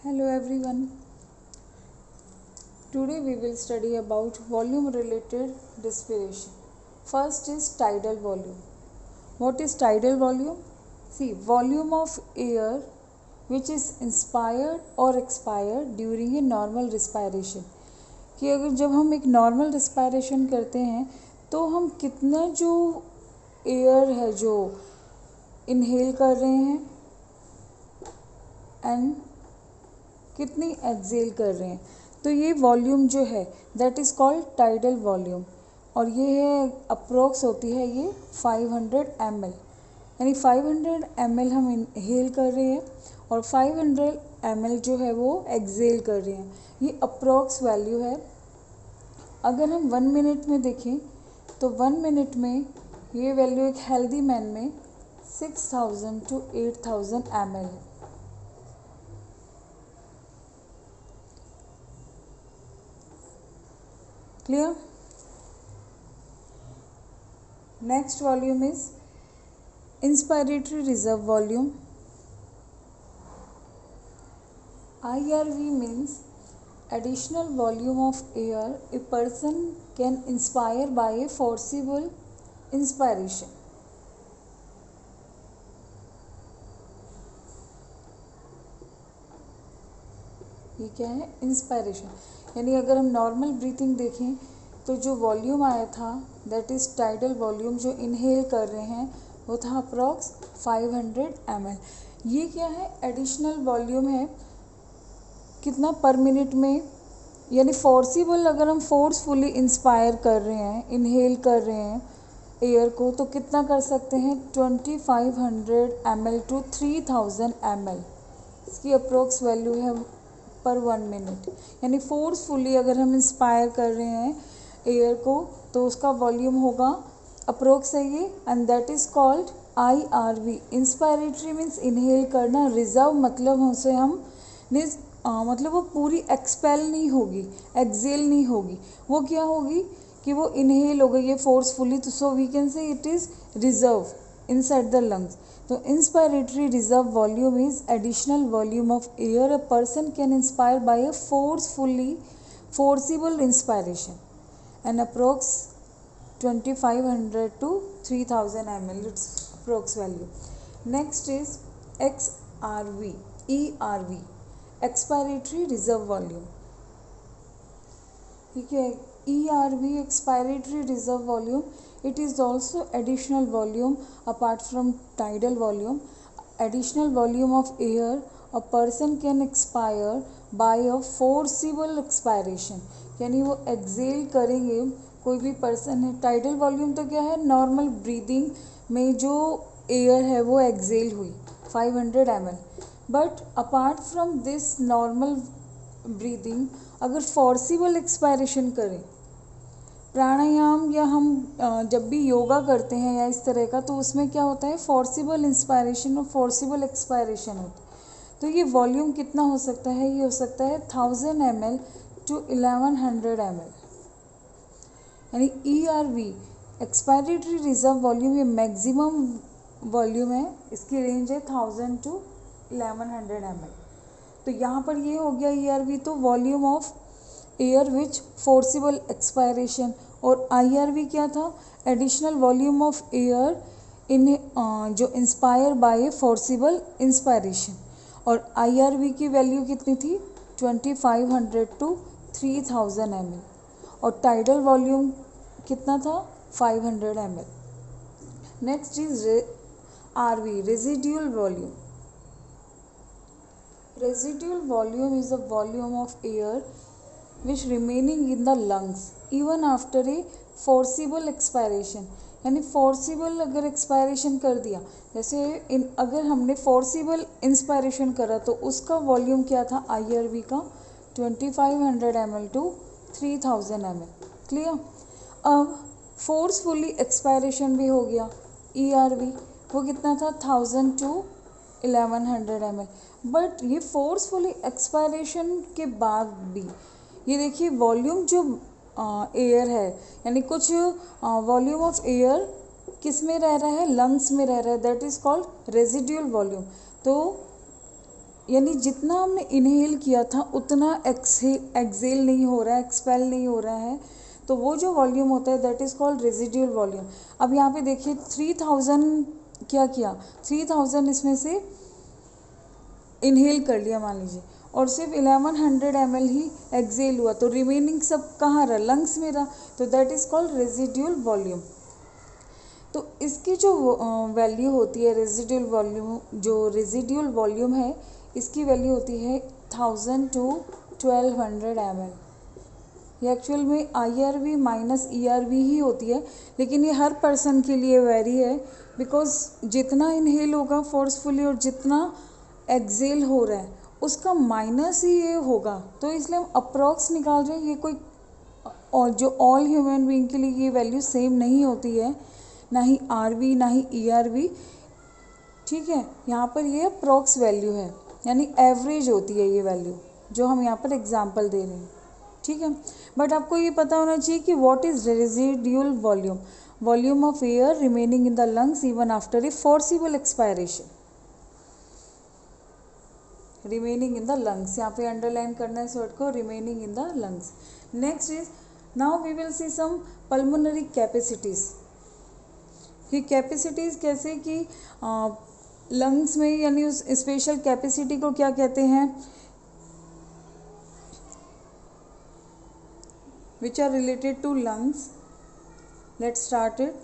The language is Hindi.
Hello everyone. Today we will study about volume related respiration. First is tidal volume. What is tidal volume? See, volume of air which is inspired or expired during a normal respiration. कि अगर जब हम एक नॉर्मल रिस्पायरेशन करते हैं तो हम कितना जो एयर है जो इनहेल कर रहे हैं एंड कितनी एक्सेल कर रहे हैं, तो ये वॉल्यूम जो है that is called tidal volume. और ये है अप्रोक्स होती है ये 500 ml, यानी 500 ml हम इनहेल कर रहे हैं और 500 ml जो है वो एक्सेल कर रहे हैं। ये अप्रोक्स वैल्यू है। अगर हम 1 मिनट में देखें तो 1 मिनट में ये वैल्यू एक हेल्दी मैन में 6000 to 8000 ml है। Clear? Next volume is inspiratory reserve volume. IRV means additional volume of air a person can inspire by a forcible inspiration. ये क्या है? इंस्पायरेशन। यानी अगर हम नॉर्मल ब्रीथिंग देखें तो जो वॉल्यूम आया था दैट इज़ टाइडल वॉल्यूम, जो इनहेल कर रहे हैं वो था अप्रॉक्स 500 ml। ये क्या है? एडिशनल वॉल्यूम है। कितना पर मिनट में? यानी फोर्सिबल, अगर हम फोर्सफुली इंस्पायर कर रहे हैं, इनहेल कर रहे हैं एयर को, तो कितना कर सकते हैं? 2500 ml to 3000 ml इसकी अप्रोक्स वैल्यू है पर 1 मिनट। यानी फोर्सफुली अगर हम इंस्पायर कर रहे हैं एयर को तो उसका वॉल्यूम होगा अप्रोक्स है ये, and that is called IRV। Inspiratory means inhale करना, रिजर्व मतलब उसे हम मतलब वो पूरी एक्सपेल नहीं होगी, एक्सेल नहीं होगी, वो क्या होगी कि वो इनहेल हो गई है फोर्सफुली, तो so we can say it is reserve inside the lungs. तो inspiratory reserve volume is additional volume of air a person can inspire by a forcible inspiration and approx 2500 to 3000 ml its approx value. Next is XRV, ERV, expiratory reserve volume। ठीक है, ERV expiratory reserve volume, it is also additional volume apart from tidal volume, additional volume of air a person can expire by a forcible expiration। यानी वो एक्सेल करेंगे कोई भी पर्सन है। टाइडल वॉल्यूम तो क्या है? नॉर्मल ब्रीदिंग में जो एयर है वो एक्सेल हुई 500 ml। But apart from this normal breathing अगर फोर्सिबल एक्सपायरेशन करें, प्राणायाम या हम जब भी योगा करते हैं या इस तरह का, तो उसमें क्या होता है? फोर्सिबल इंस्पायरेशन और फोर्सिबल एक्सपायरेशन होता है। तो ये वॉल्यूम कितना हो सकता है? ये हो सकता है 1000 ml to 1100 ml। यानी ERV एक्सपायरेटरी रिजर्व वॉल्यूम ये मैक्सिमम वॉल्यूम है, इसकी रेंज है 1000 to 1100 ml। तो यहाँ पर ये हो गया ERV, तो volume of air which forcible expiration. और IRV क्या था? Additional volume of air in जो इंस्पायर बाय फोर्सिबल इंस्पायरेशन। और IRV की वैल्यू कितनी थी? 2500 to 3000 ml। और टाइडल वॉल्यूम कितना था? 500 ml। Next is RV, residual volume. Residual volume is the volume of air which remaining in the lungs even after a forcible expiration। यानी फोर्सिबल अगर एक्सपायरेशन कर दिया, जैसे अगर हमने फोर्सिबल इंस्पायरेशन करा तो उसका वॉल्यूम क्या था IRV का? 2500 ml to 3000 ml। क्लियर? अब फोर्सफुली एक्सपायरेशन भी हो गया ERV, वो कितना था? 1000 to 1100 ml। बट ये फोर्सफुली एक्सपायरेशन के बाद भी ये देखिए वॉल्यूम जो एयर है, यानी कुछ वॉल्यूम ऑफ एयर किस में रह रहा है? लंग्स में रह रहा है, that is called residual volume. तो यानी जितना हमने इनहेल किया था उतना एक्सेल नहीं हो रहा है, एक्सपेल नहीं हो रहा है, तो वो जो वॉल्यूम होता है that is called residual volume. अब यहाँ पे देखिए 3000 क्या किया, 3000 इसमें से इनहेल कर लिया मान लीजिए, और सिर्फ 1100 ml ही एक्सेल हुआ, तो रिमेनिंग सब कहाँ रहा, लंग्स में रहा, तो that is called residual volume. तो इसकी जो वैल्यू होती है रेजिड्यूल वॉल्यूम, जो रेजिड्यूल वॉल्यूम है इसकी वैल्यू होती है 1000 to 1200 ml। ये एक्चुअल में IRV माइनस ERV ही होती है, लेकिन ये हर पर्सन के लिए वेरी है, बिकॉज जितना इनहेल होगा फोर्सफुली और जितना एक्सेल हो रहा है उसका माइनस ही ये होगा, तो इसलिए हम अप्रॉक्स निकाल रहे हैं। ये कोई और जो ऑल ह्यूमन बीइंग के लिए ये वैल्यू सेम नहीं होती है, ना ही RV ना ही ERV, ठीक है। यहाँ पर ये अप्रॉक्स वैल्यू है, यानी एवरेज होती है ये वैल्यू जो हम यहाँ पर एग्जांपल दे रहे हैं, ठीक है। बट आपको ये पता होना चाहिए कि what is residual volume, volume of air remaining in the lungs even after a forcible expiration, remaining in the lungs, यहाँ पे अंडरलाइन करना है इस वर्ड को, remaining in the lungs. Next is now we will see some pulmonary capacities. ये कैपेसिटीज कैसे कि लंग्स में, यानी उस स्पेशल कैपेसिटी को क्या कहते हैं, which are related to lungs. Let's start it.